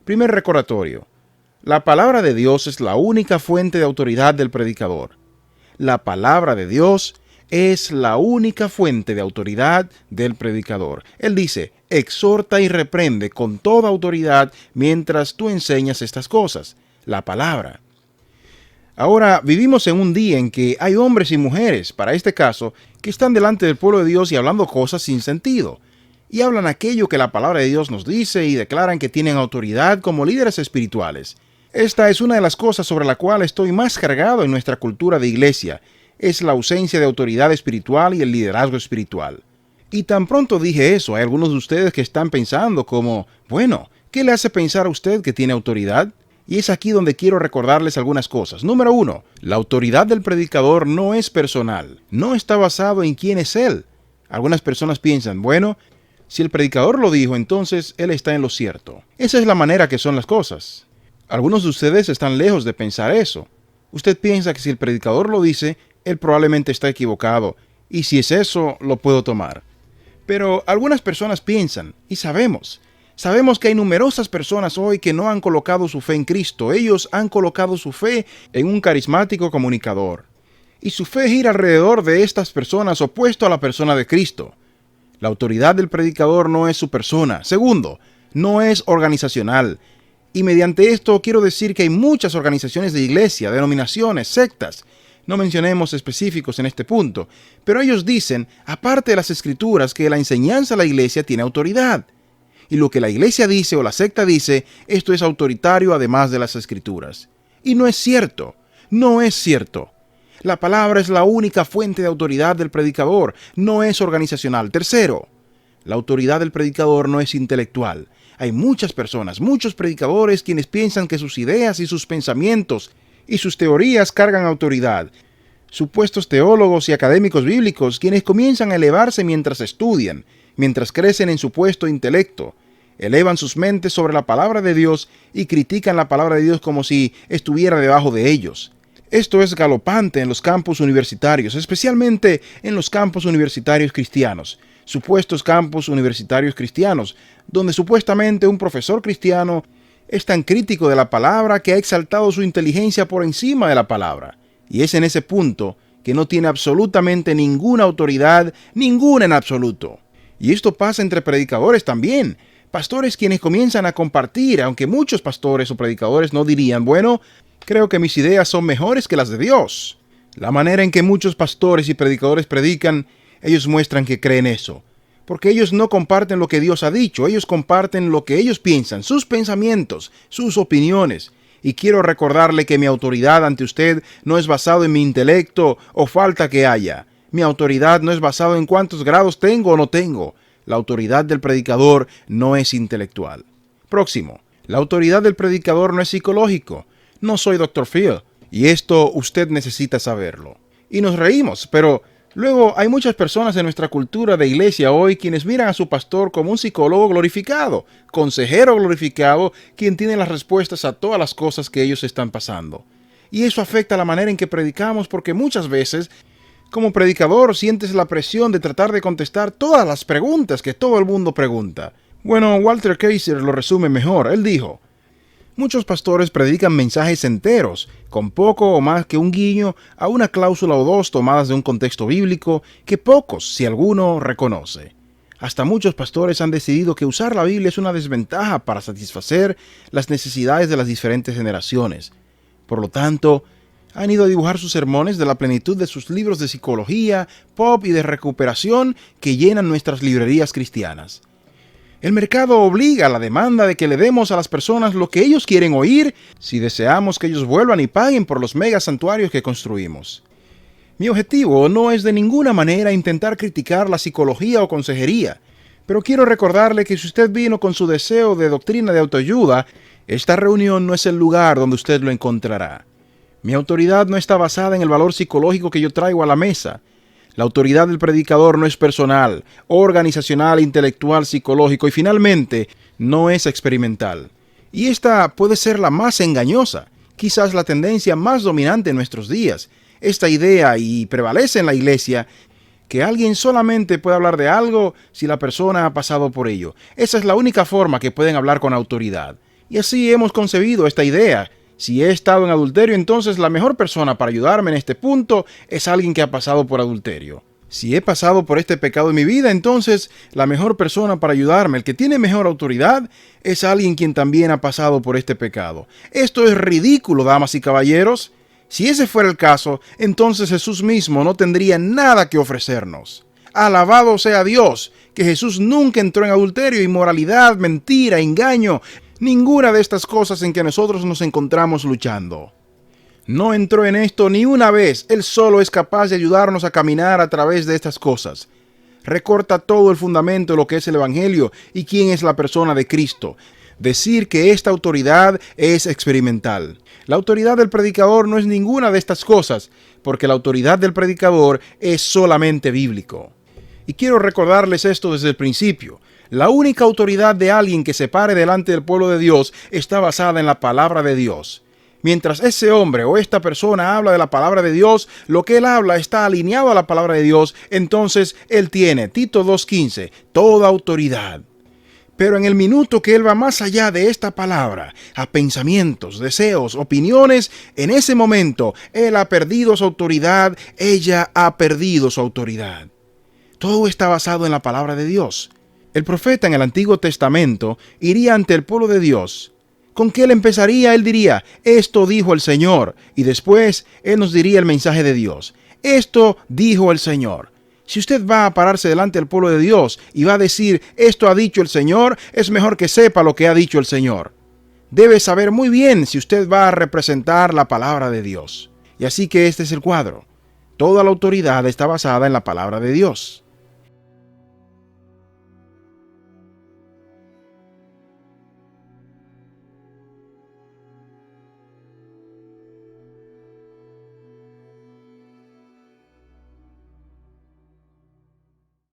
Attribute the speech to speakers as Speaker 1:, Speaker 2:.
Speaker 1: Primer recordatorio. La palabra de Dios es la única fuente de autoridad del predicador. La palabra de Dios es la única fuente de autoridad del predicador. Él dice, exhorta y reprende con toda autoridad mientras tú enseñas estas cosas. La palabra. Ahora, vivimos en un día en que hay hombres y mujeres, para este caso, que están delante del pueblo de Dios y hablando cosas sin sentido. Y hablan aquello que la palabra de Dios nos dice y declaran que tienen autoridad como líderes espirituales. Esta es una de las cosas sobre la cual estoy más cargado en nuestra cultura de iglesia. Es la ausencia de autoridad espiritual y el liderazgo espiritual. Y tan pronto dije eso, hay algunos de ustedes que están pensando como, bueno, ¿qué le hace pensar a usted que tiene autoridad? Y es aquí donde quiero recordarles algunas cosas. Número 1, la autoridad del predicador no es personal, no está basado en quién es él. Algunas personas piensan, bueno, si el predicador lo dijo, entonces él está en lo cierto. Esa es la manera que son las cosas. Algunos de ustedes están lejos de pensar eso. Usted piensa que si el predicador lo dice, él probablemente está equivocado, y si es eso, lo puedo tomar. Pero algunas personas piensan, y sabemos que hay numerosas personas hoy que no han colocado su fe en Cristo. Ellos han colocado su fe en un carismático comunicador. Y su fe gira alrededor de estas personas opuesto a la persona de Cristo. La autoridad del predicador no es su persona. Segundo, no es organizacional. Y mediante esto quiero decir que hay muchas organizaciones de iglesia, denominaciones, sectas. No mencionemos específicos en este punto, pero ellos dicen, aparte de las escrituras, que la enseñanza de la iglesia tiene autoridad. Y lo que la iglesia dice o la secta dice, esto es autoritario además de las escrituras. Y no es cierto, no es cierto. La palabra es la única fuente de autoridad del predicador, no es organizacional. Tercero, la autoridad del predicador no es intelectual. Hay muchas personas, muchos predicadores quienes piensan que sus ideas y sus pensamientos y sus teorías cargan autoridad. Supuestos teólogos y académicos bíblicos quienes comienzan a elevarse mientras estudian, mientras crecen en supuesto intelecto, elevan sus mentes sobre la palabra de Dios y critican la palabra de Dios como si estuviera debajo de ellos. Esto es galopante en los campus universitarios, especialmente en los campus universitarios cristianos, supuestos campus universitarios cristianos, donde supuestamente un profesor cristiano es tan crítico de la palabra que ha exaltado su inteligencia por encima de la palabra. Y es en ese punto que no tiene absolutamente ninguna autoridad, ninguna en absoluto. Y esto pasa entre predicadores también. Pastores quienes comienzan a compartir, aunque muchos pastores o predicadores no dirían, bueno, creo que mis ideas son mejores que las de Dios. La manera en que muchos pastores y predicadores predican, ellos muestran que creen eso. Porque ellos no comparten lo que Dios ha dicho, ellos comparten lo que ellos piensan, sus pensamientos, sus opiniones. Y quiero recordarle que mi autoridad ante usted no es basado en mi intelecto o falta que haya. Mi autoridad no es basado en cuántos grados tengo o no tengo. La autoridad del predicador no es intelectual. Próximo. La autoridad del predicador no es psicológico. No soy Dr. Phil. Y esto usted necesita saberlo. Y nos reímos, pero luego hay muchas personas en nuestra cultura de iglesia hoy quienes miran a su pastor como un psicólogo glorificado, consejero glorificado, quien tiene las respuestas a todas las cosas que ellos están pasando. Y eso afecta la manera en que predicamos porque muchas veces, como predicador, sientes la presión de tratar de contestar todas las preguntas que todo el mundo pregunta. Bueno, Walter Kaiser lo resume mejor. Él dijo, muchos pastores predican mensajes enteros, con poco o más que un guiño a una cláusula o dos tomadas de un contexto bíblico que pocos, si alguno, reconoce. Hasta muchos pastores han decidido que usar la Biblia es una desventaja para satisfacer las necesidades de las diferentes generaciones. Por lo tanto, han ido a dibujar sus sermones de la plenitud de sus libros de psicología, pop y de recuperación que llenan nuestras librerías cristianas. El mercado obliga a la demanda de que le demos a las personas lo que ellos quieren oír si deseamos que ellos vuelvan y paguen por los mega santuarios que construimos. Mi objetivo no es de ninguna manera intentar criticar la psicología o consejería, pero quiero recordarle que si usted vino con su deseo de doctrina de autoayuda, esta reunión no es el lugar donde usted lo encontrará. Mi autoridad no está basada en el valor psicológico que yo traigo a la mesa. La autoridad del predicador no es personal, organizacional, intelectual, psicológico y finalmente no es experimental. Y esta puede ser la más engañosa, quizás la tendencia más dominante en nuestros días. Esta idea y prevalece en la iglesia que alguien solamente puede hablar de algo si la persona ha pasado por ello. Esa es la única forma que pueden hablar con autoridad. Y así hemos concebido esta idea. Si he estado en adulterio, entonces la mejor persona para ayudarme en este punto es alguien que ha pasado por adulterio. Si he pasado por este pecado en mi vida, entonces la mejor persona para ayudarme, el que tiene mejor autoridad, es alguien quien también ha pasado por este pecado. Esto es ridículo, damas y caballeros. Si ese fuera el caso, entonces Jesús mismo no tendría nada que ofrecernos. Alabado sea Dios, que Jesús nunca entró en adulterio, inmoralidad, mentira, engaño, ninguna de estas cosas en que nosotros nos encontramos luchando. No entró en esto ni una vez. Él solo es capaz de ayudarnos a caminar a través de estas cosas. Recorta todo el fundamento de lo que es el Evangelio y quién es la persona de Cristo. Decir que esta autoridad es experimental. La autoridad del predicador no es ninguna de estas cosas, porque la autoridad del predicador es solamente bíblico. Y quiero recordarles esto desde el principio. La única autoridad de alguien que se pare delante del pueblo de Dios está basada en la palabra de Dios. Mientras ese hombre o esta persona habla de la palabra de Dios, lo que él habla está alineado a la palabra de Dios, entonces él tiene, Tito 2:15, toda autoridad. Pero en el minuto que él va más allá de esta palabra, a pensamientos, deseos, opiniones, en ese momento él ha perdido su autoridad, ella ha perdido su autoridad. Todo está basado en la palabra de Dios. El profeta en el Antiguo Testamento iría ante el pueblo de Dios. ¿Con qué él empezaría? Él diría, esto dijo el Señor. Y después él nos diría el mensaje de Dios. Esto dijo el Señor. Si usted va a pararse delante del pueblo de Dios y va a decir, esto ha dicho el Señor, es mejor que sepa lo que ha dicho el Señor. Debe saber muy bien si usted va a representar la palabra de Dios. Y así que este es el cuadro. Toda la autoridad está basada en la palabra de Dios.